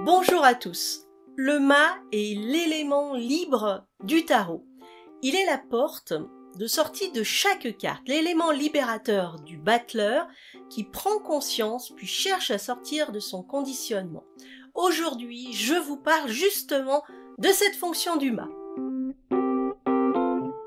Bonjour à tous. Le mât est l'élément libre du tarot. Il est la porte de sortie de chaque carte, l'élément libérateur du battleur qui prend conscience puis cherche à sortir de son conditionnement. Aujourd'hui, je vous parle justement de cette fonction du mât.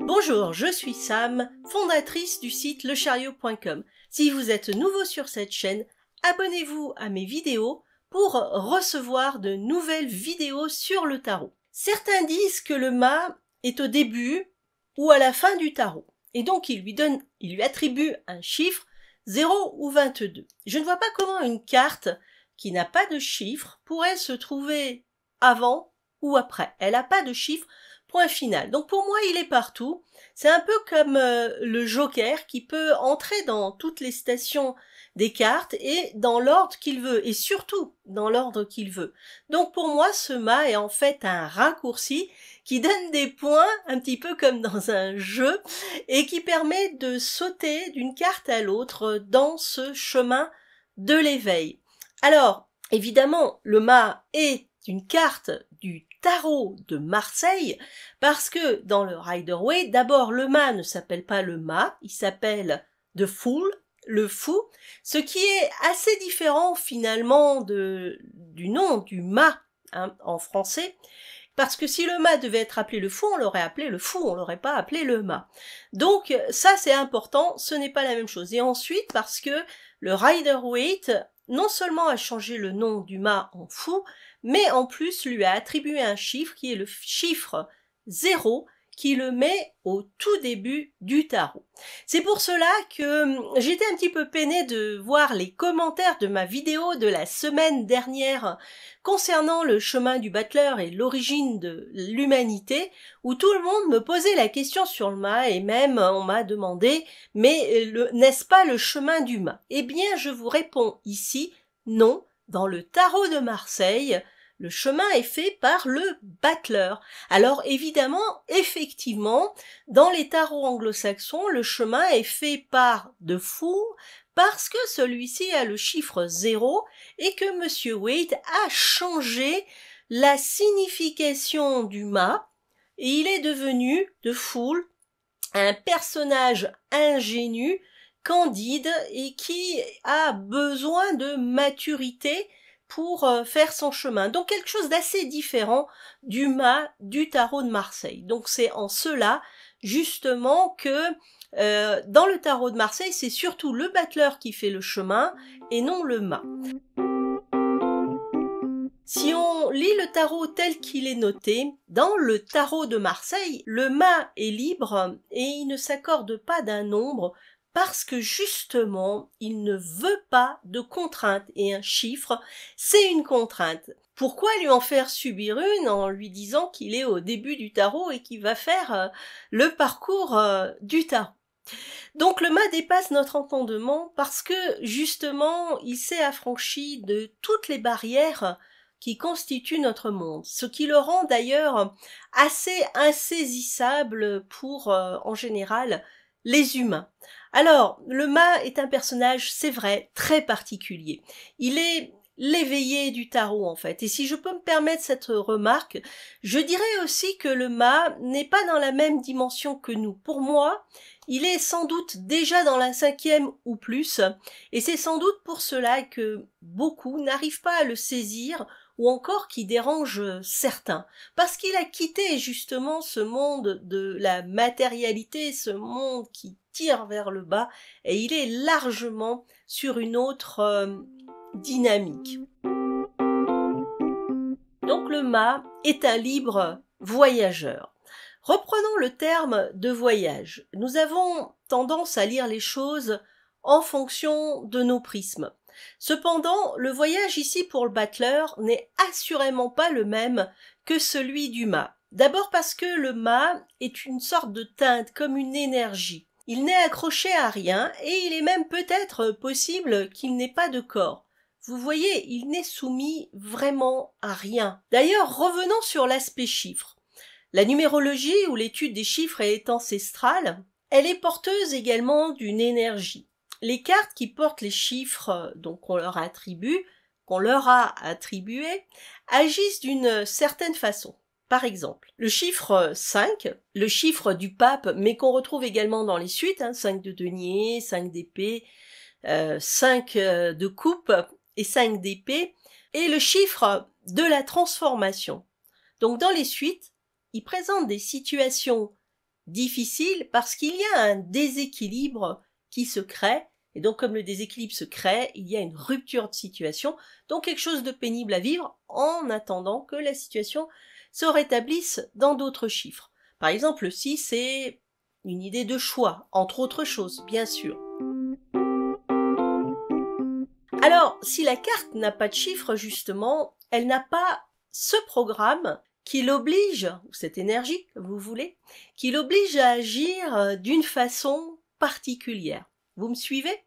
Bonjour, je suis Sam, fondatrice du site lechariot.com. Si vous êtes nouveau sur cette chaîne, abonnez-vous à mes vidéos pour recevoir de nouvelles vidéos sur le tarot. Certains disent que le mât est au début ou à la fin du tarot, et donc il lui attribue un chiffre 0 ou 22. Je ne vois pas comment une carte qui n'a pas de chiffre pourrait se trouver avant ou après. Elle n'a pas de chiffre, point final. Donc pour moi, il est partout. C'est un peu comme le joker qui peut entrer dans toutes les stations des cartes et dans l'ordre qu'il veut, et surtout dans l'ordre qu'il veut. Donc pour moi, ce mât est en fait un raccourci qui donne des points, un petit peu comme dans un jeu, et qui permet de sauter d'une carte à l'autre dans ce chemin de l'éveil. Alors, évidemment, le mât est une carte du tarot de Marseille, parce que dans le Rider-Waite, d'abord le mât ne s'appelle pas le mât, il s'appelle The Fool, le fou, ce qui est assez différent finalement du nom du mât en français, parce que si le mât devait être appelé le fou, on l'aurait appelé le fou, on l'aurait pas appelé le mât. Donc ça c'est important, ce n'est pas la même chose. Et ensuite parce que le Rider-Waite non seulement a changé le nom du mât en fou, mais en plus lui a attribué un chiffre qui est le chiffre 0, qui le met au tout début du tarot. C'est pour cela que j'étais un petit peu peinée de voir les commentaires de ma vidéo de la semaine dernière concernant le chemin du battleur et l'origine de l'humanité, où tout le monde me posait la question sur le mât, et même on m'a demandé « mais n'est-ce pas le chemin du mât ?» Eh bien, je vous réponds ici « non ». Dans le tarot de Marseille, le chemin est fait par le battleur. Alors évidemment, effectivement, dans les tarots anglo-saxons, le chemin est fait par The Fool parce que celui-ci a le chiffre 0 et que Monsieur Waite a changé la signification du mât et il est devenu The Fool, un personnage ingénu, candide et qui a besoin de maturité pour faire son chemin. Donc quelque chose d'assez différent du mât du tarot de Marseille. Donc c'est en cela justement que dans le tarot de Marseille, c'est surtout le battleur qui fait le chemin et non le mât. Si on lit le tarot tel qu'il est noté, dans le tarot de Marseille, le mât est libre et il ne s'accorde pas d'un nombre parce que justement, il ne veut pas de contrainte et un chiffre, c'est une contrainte. Pourquoi lui en faire subir une en lui disant qu'il est au début du tarot et qu'il va faire le parcours du tarot? Donc le mât dépasse notre entendement parce que justement, il s'est affranchi de toutes les barrières qui constituent notre monde, ce qui le rend d'ailleurs assez insaisissable pour, en général, les humains. Alors, le mât est un personnage, c'est vrai, très particulier. Il est l'éveillé du tarot, en fait. Et si je peux me permettre cette remarque, je dirais aussi que le mât n'est pas dans la même dimension que nous. Pour moi, il est sans doute déjà dans la 5e ou plus, et c'est sans doute pour cela que beaucoup n'arrivent pas à le saisir, ou encore qui dérange certains, parce qu'il a quitté justement ce monde de la matérialité, ce monde qui tire vers le bas, et il est largement sur une autre dynamique. Donc le mât est un libre voyageur. Reprenons le terme de voyage. Nous avons tendance à lire les choses en fonction de nos prismes. Cependant, le voyage ici pour le battleur n'est assurément pas le même que celui du mât. D'abord parce que le mât est une sorte de teinte, comme une énergie. Il n'est accroché à rien et il est même peut-être possible qu'il n'ait pas de corps. Vous voyez, il n'est soumis vraiment à rien. D'ailleurs, revenons sur l'aspect chiffre. La numérologie ou l'étude des chiffres est ancestrale. Elle est porteuse également d'une énergie. Les cartes qui portent les chiffres, donc on leur attribue, qu'on leur a attribués agissent d'une certaine façon. Par exemple, le chiffre 5, le chiffre du pape, mais qu'on retrouve également dans les suites, 5 de denier, 5 d'épée, 5 de coupe et 5 d'épée, et le chiffre de la transformation. Donc dans les suites, il présente des situations difficiles parce qu'il y a un déséquilibre qui se crée, et donc comme le déséquilibre se crée, il y a une rupture de situation, donc quelque chose de pénible à vivre en attendant que la situation se rétablisse dans d'autres chiffres. Par exemple, le 6, c'est une idée de choix, entre autres choses, bien sûr. Alors, si la carte n'a pas de chiffre, justement, elle n'a pas ce programme qui l'oblige, ou cette énergie, comme vous voulez, qui l'oblige à agir d'une façon particulière. Vous me suivez?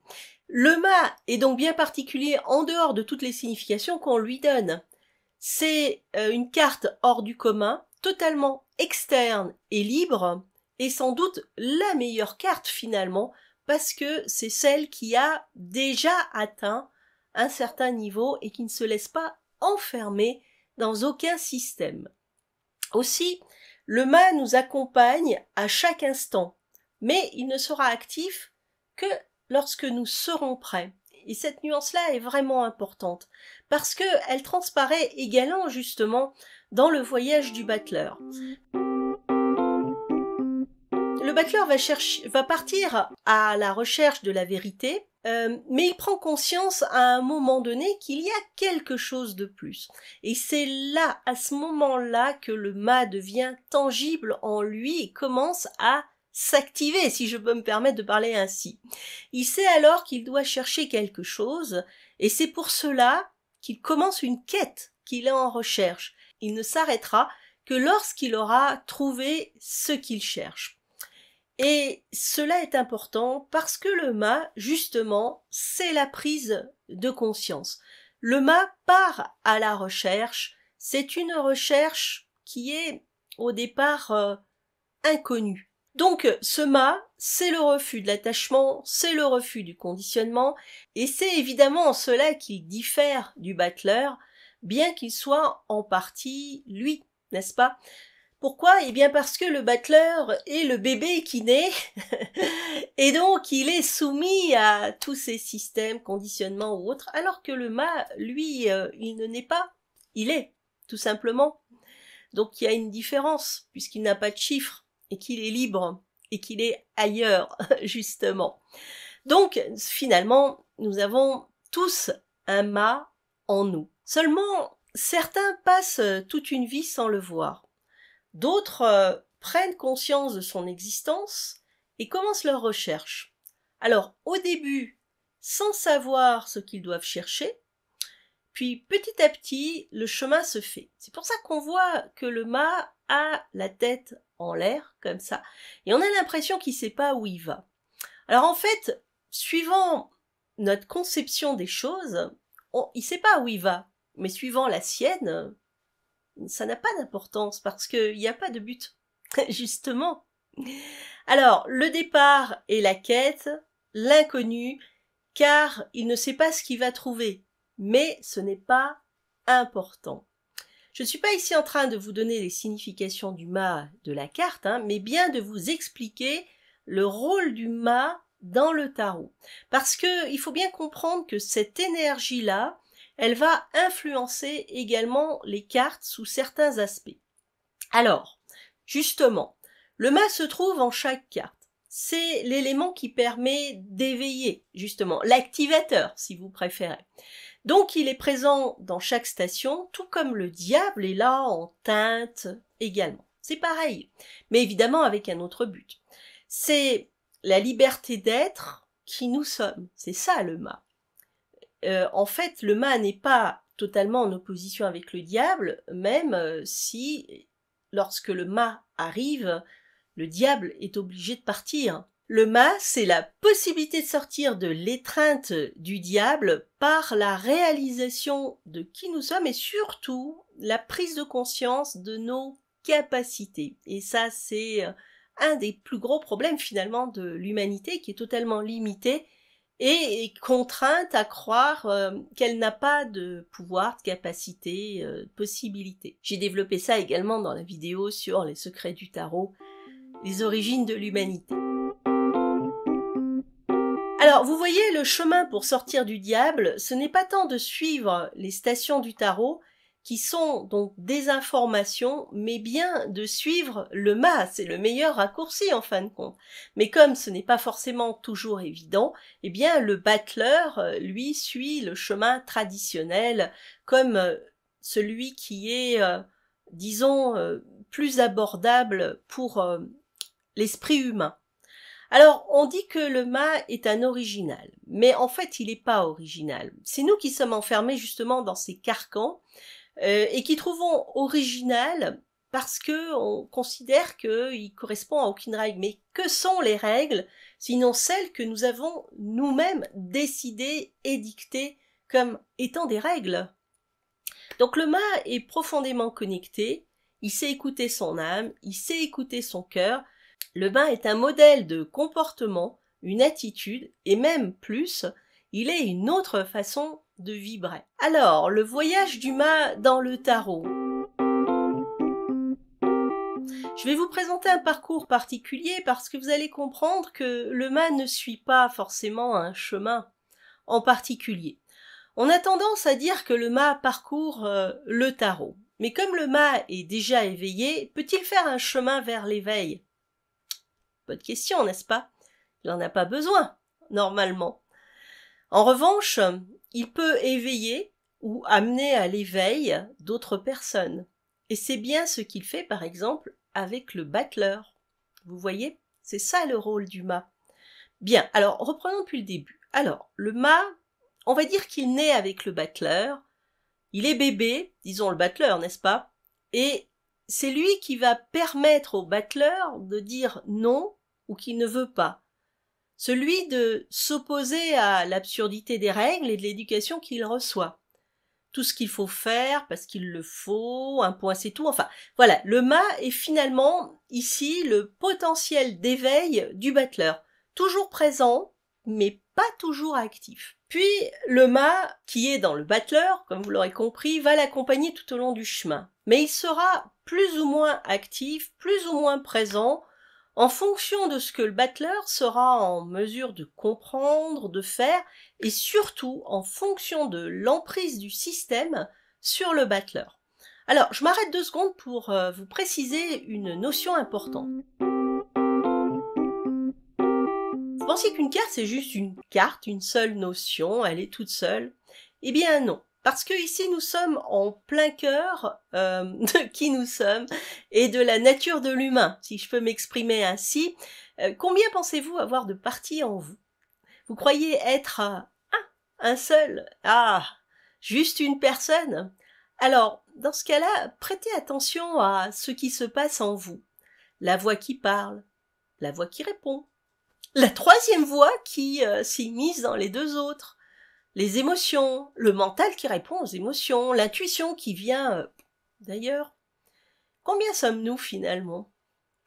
Le mât est donc bien particulier en dehors de toutes les significations qu'on lui donne. C'est une carte hors du commun, totalement externe et libre, et sans doute la meilleure carte finalement, parce que c'est celle qui a déjà atteint un certain niveau et qui ne se laisse pas enfermer dans aucun système. Aussi, le mât nous accompagne à chaque instant, mais il ne sera actif que lorsque nous serons prêts. Et cette nuance-là est vraiment importante, parce qu'elle transparaît également justement dans le voyage du battleur. Le battleur va partir à la recherche de la vérité, mais il prend conscience à un moment donné qu'il y a quelque chose de plus. Et c'est là, à ce moment-là, que le mât devient tangible en lui et commence à s'activer, si je peux me permettre de parler ainsi. Il sait alors qu'il doit chercher quelque chose, et c'est pour cela qu'il commence une quête, qu'il est en recherche. Il ne s'arrêtera que lorsqu'il aura trouvé ce qu'il cherche. Et cela est important parce que le mât, justement, c'est la prise de conscience. Le mât part à la recherche, c'est une recherche qui est au départ inconnue. Donc ce mât, c'est le refus de l'attachement, c'est le refus du conditionnement, et c'est évidemment en cela qu'il diffère du battleur, bien qu'il soit en partie lui, n'est-ce pas? Pourquoi? Eh bien parce que le battleur est le bébé qui naît, et donc il est soumis à tous ces systèmes, conditionnements ou autres, alors que le mât, lui, il ne naît pas, il est, tout simplement. Donc il y a une différence, puisqu'il n'a pas de chiffre, et qu'il est libre, et qu'il est ailleurs, justement. Donc, finalement, nous avons tous un mât en nous. Seulement, certains passent toute une vie sans le voir. D'autres prennent conscience de son existence et commencent leur recherche. Alors, au début, sans savoir ce qu'ils doivent chercher, puis petit à petit, le chemin se fait. C'est pour ça qu'on voit que le mât a la tête en l'air, comme ça, et on a l'impression qu'il ne sait pas où il va. Alors en fait, suivant notre conception des choses, il ne sait pas où il va, mais suivant la sienne, ça n'a pas d'importance parce qu'il n'y a pas de but, justement. Alors, le départ est la quête, l'inconnu, car il ne sait pas ce qu'il va trouver, mais ce n'est pas important. Je ne suis pas ici en train de vous donner les significations du mât de la carte, mais bien de vous expliquer le rôle du mât dans le tarot. Parce que il faut bien comprendre que cette énergie-là, elle va influencer également les cartes sous certains aspects. Alors, justement, le mât se trouve en chaque carte. C'est l'élément qui permet d'éveiller, justement, l'activateur, si vous préférez. Donc il est présent dans chaque station, tout comme le diable est là en teinte également. C'est pareil, mais évidemment avec un autre but. C'est la liberté d'être qui nous sommes. C'est ça le mât. En fait, le mât n'est pas totalement en opposition avec le diable, même si, lorsque le mât arrive, le diable est obligé de partir. Le mât, c'est la possibilité de sortir de l'étreinte du diable par la réalisation de qui nous sommes et surtout la prise de conscience de nos capacités. Et ça, c'est un des plus gros problèmes finalement de l'humanité qui est totalement limitée et est contrainte à croire qu'elle n'a pas de pouvoir, de capacité, de possibilité. J'ai développé ça également dans la vidéo sur les secrets du tarot, les origines de l'humanité. Alors, vous voyez, le chemin pour sortir du diable, ce n'est pas tant de suivre les stations du tarot, qui sont donc des informations, mais bien de suivre le mât, c'est le meilleur raccourci en fin de compte. Mais comme ce n'est pas forcément toujours évident, eh bien le battleur, lui, suit le chemin traditionnel, comme celui qui est, disons, plus abordable pour l'esprit humain. Alors, on dit que le mât est un original, mais en fait, il n'est pas original. C'est nous qui sommes enfermés justement dans ces carcans et qui trouvons original parce que on considère qu'il correspond à aucune règle. Mais que sont les règles, sinon celles que nous avons nous-mêmes décidées, édictées comme étant des règles? Donc le mât est profondément connecté, il sait écouter son âme, il sait écouter son cœur. Le mât est un modèle de comportement, une attitude, et même plus, il est une autre façon de vibrer. Alors, le voyage du mât dans le tarot. Je vais vous présenter un parcours particulier parce que vous allez comprendre que le mât ne suit pas forcément un chemin en particulier. On a tendance à dire que le mât parcourt le tarot. Mais comme le mât est déjà éveillé, peut-il faire un chemin vers l'éveil? Bonne question, n'est-ce pas? Il n'en a pas besoin, normalement. En revanche, il peut éveiller ou amener à l'éveil d'autres personnes. Et c'est bien ce qu'il fait, par exemple, avec le battleur. Vous voyez? C'est ça le rôle du mât. Bien, alors reprenons depuis le début. Alors, le mât, on va dire qu'il naît avec le battleur. Il est bébé, disons le battleur, n'est-ce pas? Et c'est lui qui va permettre au battleur de dire non ou qu'il ne veut pas. Celui de s'opposer à l'absurdité des règles et de l'éducation qu'il reçoit. Tout ce qu'il faut faire parce qu'il le faut, un point c'est tout. Enfin, voilà, le mât est finalement ici le potentiel d'éveil du battleur. Toujours présent, mais pas toujours actif. Puis le mât, qui est dans le battleur, comme vous l'aurez compris, va l'accompagner tout au long du chemin. Mais il sera plus ou moins actif, plus ou moins présent, en fonction de ce que le battleur sera en mesure de comprendre, de faire, et surtout en fonction de l'emprise du système sur le battleur. Alors, je m'arrête 2 secondes pour vous préciser une notion importante. Vous pensiez qu'une carte, c'est juste une carte, une seule notion, elle est toute seule? Eh bien non. Parce que ici nous sommes en plein cœur de qui nous sommes et de la nature de l'humain, si je peux m'exprimer ainsi. Combien pensez-vous avoir de parties en vous? Vous croyez être un seul? Ah, juste une personne? Alors, dans ce cas-là, prêtez attention à ce qui se passe en vous. La voix qui parle, la voix qui répond, la troisième voix qui s'immisce dans les 2 autres. Les émotions, le mental qui répond aux émotions, l'intuition qui vient d'ailleurs. Combien sommes-nous finalement?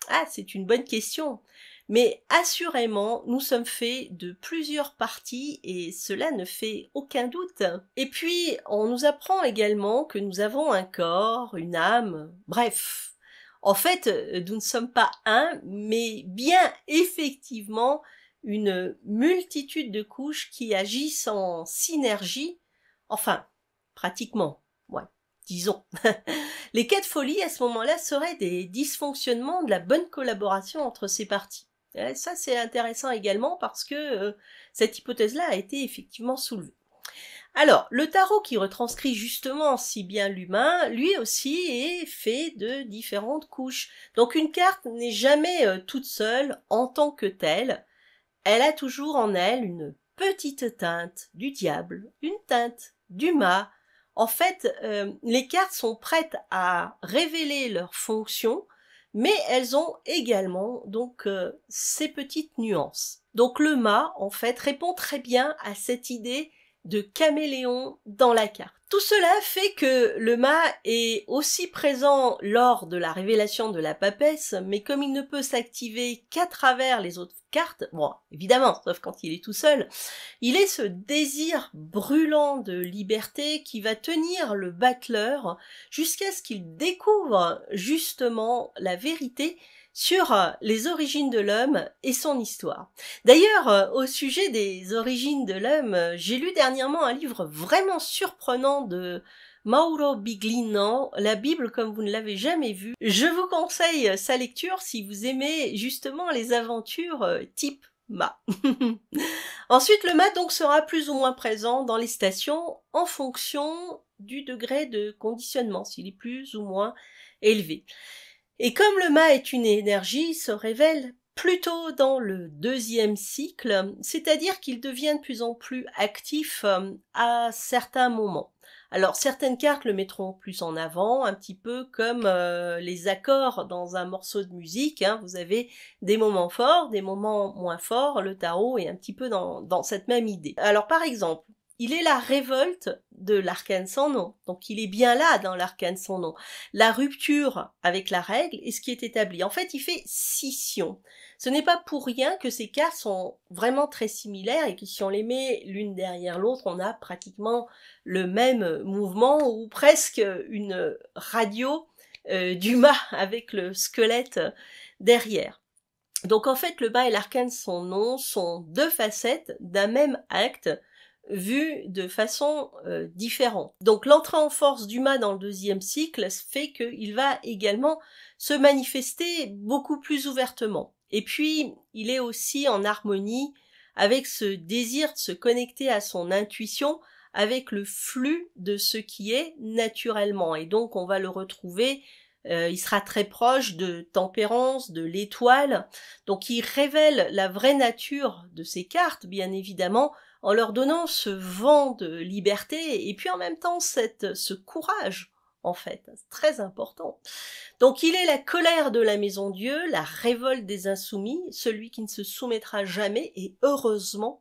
Ah, c'est une bonne question. Mais assurément, nous sommes faits de plusieurs parties et cela ne fait aucun doute. Et puis, on nous apprend également que nous avons un corps, une âme, bref. En fait, nous ne sommes pas un, mais bien effectivement une multitude de couches qui agissent en synergie, enfin, pratiquement, ouais, disons. Les cas de folie, à ce moment-là, seraient des dysfonctionnements de la bonne collaboration entre ces parties. Et ça, c'est intéressant également parce que cette hypothèse-là a été effectivement soulevée. Alors, le tarot qui retranscrit justement si bien l'humain, lui aussi est fait de différentes couches. Donc une carte n'est jamais toute seule en tant que telle. Elle a toujours en elle une petite teinte du diable, une teinte du mât. En fait, les cartes sont prêtes à révéler leurs fonctions, mais elles ont également donc ces petites nuances. Donc le mât, en fait, répond très bien à cette idée de caméléon dans la carte. Tout cela fait que le mât est aussi présent lors de la révélation de la papesse, mais comme il ne peut s'activer qu'à travers les autres cartes, bon, évidemment, sauf quand il est tout seul, il est ce désir brûlant de liberté qui va tenir le battleur jusqu'à ce qu'il découvre justement la vérité sur les origines de l'homme et son histoire. D'ailleurs, au sujet des origines de l'homme, j'ai lu dernièrement un livre vraiment surprenant de Mauro Biglino, La Bible comme vous ne l'avez jamais vue. Je vous conseille sa lecture si vous aimez justement les aventures type mât. Ensuite, le mât donc sera plus ou moins présent dans les stations en fonction du degré de conditionnement, s'il est plus ou moins élevé. Et comme le mât est une énergie, il se révèle plutôt dans le deuxième cycle, c'est-à-dire qu'il devient de plus en plus actif à certains moments. Alors certaines cartes le mettront plus en avant, un petit peu comme les accords dans un morceau de musique, hein. Vous avez des moments forts, des moments moins forts, le tarot est un petit peu dans cette même idée. Alors par exemple, il est la révolte de l'arcane sans nom, donc il est bien là dans l'arcane sans nom. La rupture avec la règle est ce qui est établi. En fait, il fait scission. Ce n'est pas pour rien que ces cartes sont vraiment très similaires et que si on les met l'une derrière l'autre, on a pratiquement le même mouvement ou presque une radio du mât avec le squelette derrière. Donc en fait, le mât et l'arcane sans nom sont deux facettes d'un même acte vu de façon différente. Donc l'entrée en force du mât dans le deuxième cycle fait qu'il va également se manifester beaucoup plus ouvertement. Et puis, il est aussi en harmonie avec ce désir de se connecter à son intuition, avec le flux de ce qui est naturellement. Et donc, on va le retrouver, il sera très proche de Tempérance, de l'étoile. Donc, il révèle la vraie nature de ces cartes, bien évidemment, en leur donnant ce vent de liberté et puis en même temps ce courage, en fait, c'est très important. Donc il est la colère de la Maison Dieu, la révolte des insoumis, celui qui ne se soumettra jamais, et heureusement.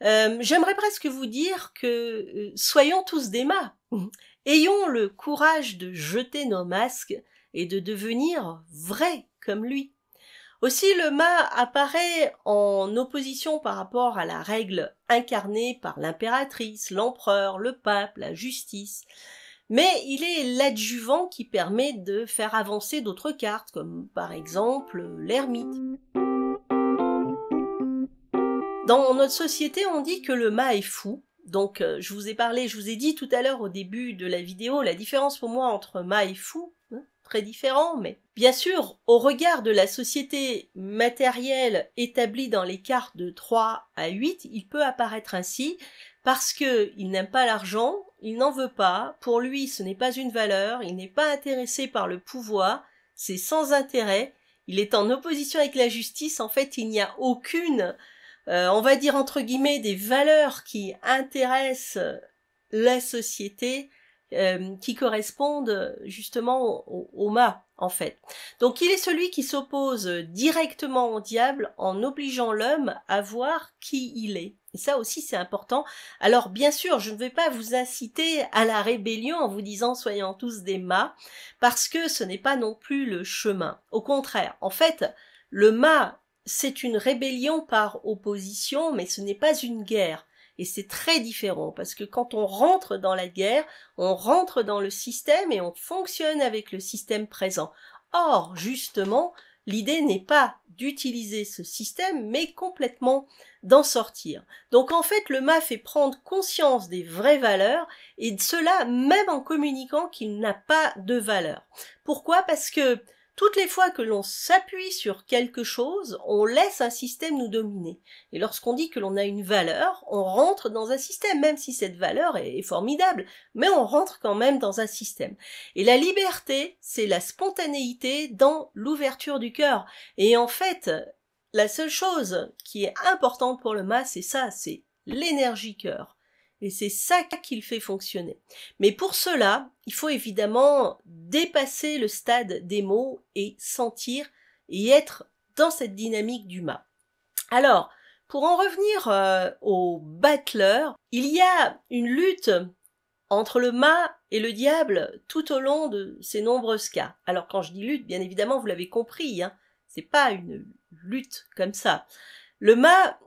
J'aimerais presque vous dire que soyons tous des mâts, ayons le courage de jeter nos masques et de devenir vrais comme lui. Aussi, le mât apparaît en opposition par rapport à la règle incarnée par l'impératrice, l'empereur, le pape, la justice. Mais il est l'adjuvant qui permet de faire avancer d'autres cartes, comme par exemple l'ermite. Dans notre société, on dit que le mât est fou. Donc, je vous ai dit tout à l'heure au début de la vidéo, la différence pour moi entre mât et fou, très différent, mais bien sûr, au regard de la société matérielle établie dans les cartes de 3 à 8, il peut apparaître ainsi, parce que il n'aime pas l'argent, il n'en veut pas, pour lui ce n'est pas une valeur, il n'est pas intéressé par le pouvoir, c'est sans intérêt, il est en opposition avec la justice, en fait il n'y a aucune, on va dire entre guillemets, des valeurs qui intéressent la société, qui correspondent justement au mât, en fait. Donc il est celui qui s'oppose directement au diable en obligeant l'homme à voir qui il est. Et ça aussi c'est important. Alors bien sûr, je ne vais pas vous inciter à la rébellion en vous disant soyons tous des mâts, parce que ce n'est pas non plus le chemin. Au contraire, en fait, le mât, c'est une rébellion par opposition, mais ce n'est pas une guerre. Et c'est très différent, parce que quand on rentre dans la guerre, on rentre dans le système et on fonctionne avec le système présent. Or, justement, l'idée n'est pas d'utiliser ce système, mais complètement d'en sortir. Donc en fait, le mât fait prendre conscience des vraies valeurs, et de cela même en communiquant qu'il n'a pas de valeur. Pourquoi? Parce que toutes les fois que l'on s'appuie sur quelque chose, on laisse un système nous dominer. Et lorsqu'on dit que l'on a une valeur, on rentre dans un système, même si cette valeur est formidable, mais on rentre quand même dans un système. Et la liberté, c'est la spontanéité dans l'ouverture du cœur. Et en fait, la seule chose qui est importante pour le mât, c'est ça, c'est l'énergie cœur. Et c'est ça qu'il fait fonctionner. Mais pour cela, il faut évidemment dépasser le stade des mots et sentir et être dans cette dynamique du mât. Alors, pour en revenir au battleur, il y a une lutte entre le mât et le diable tout au long de ces nombreuses cartes. Alors quand je dis lutte, bien évidemment, vous l'avez compris, hein, c'est pas une lutte comme ça. Le mât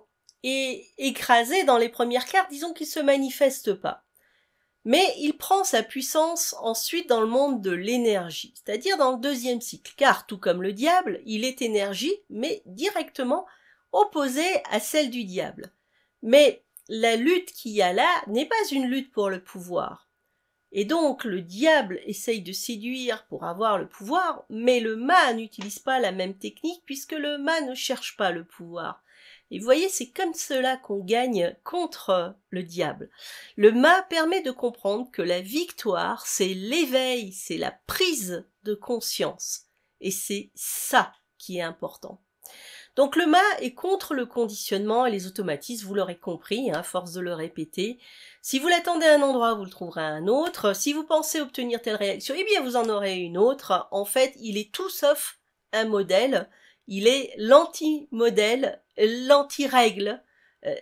est écrasé dans les premières cartes, disons qu'il se manifeste pas. Mais il prend sa puissance ensuite dans le monde de l'énergie, c'est-à-dire dans le deuxième cycle, car tout comme le diable, il est énergie, mais directement opposée à celle du diable. Mais la lutte qu'il y a là n'est pas une lutte pour le pouvoir. Et donc le diable essaye de séduire pour avoir le pouvoir, mais le mât n'utilise pas la même technique puisque le mât ne cherche pas le pouvoir. Et vous voyez, c'est comme cela qu'on gagne contre le diable. Le mât permet de comprendre que la victoire, c'est l'éveil, c'est la prise de conscience. Et c'est ça qui est important. Donc le mât est contre le conditionnement et les automatismes, vous l'aurez compris, à force de le répéter. Si vous l'attendez à un endroit, vous le trouverez à un autre. Si vous pensez obtenir telle réaction, eh bien vous en aurez une autre. En fait, il est tout sauf un modèle. Il est l'anti-modèle, l'anti-règle,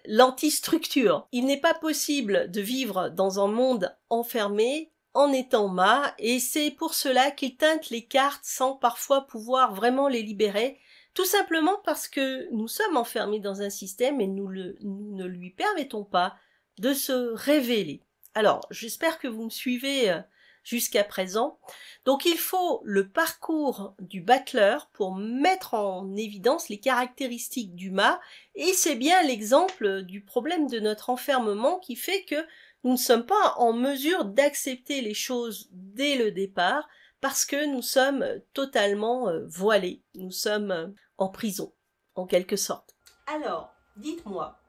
l'anti-structure. Il n'est pas possible de vivre dans un monde enfermé en étant mât, et c'est pour cela qu'il teinte les cartes sans parfois pouvoir vraiment les libérer, tout simplement parce que nous sommes enfermés dans un système et nous ne lui permettons pas de se révéler. Alors, j'espère que vous me suivez jusqu'à présent. Donc il faut le parcours du battleur pour mettre en évidence les caractéristiques du mât, et c'est bien l'exemple du problème de notre enfermement qui fait que nous ne sommes pas en mesure d'accepter les choses dès le départ parce que nous sommes totalement voilés, nous sommes en prison, en quelque sorte. Alors, dites-moi,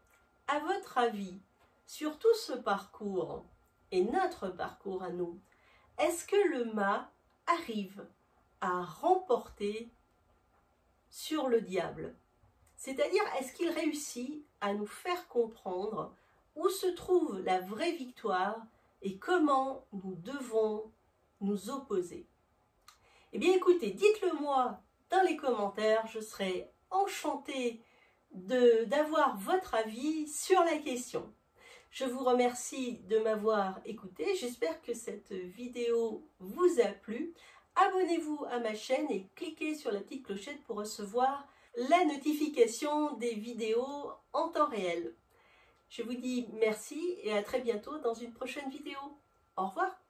à votre avis, sur tout ce parcours et notre parcours à nous, est-ce que le mât arrive à remporter sur le diable? C'est-à-dire, est-ce qu'il réussit à nous faire comprendre où se trouve la vraie victoire et comment nous devons nous opposer? Eh bien écoutez, dites-le moi dans les commentaires, je serai enchantée d'avoir votre avis sur la question. Je vous remercie de m'avoir écouté, j'espère que cette vidéo vous a plu. Abonnez-vous à ma chaîne et cliquez sur la petite clochette pour recevoir la notification des vidéos en temps réel. Je vous dis merci et à très bientôt dans une prochaine vidéo. Au revoir.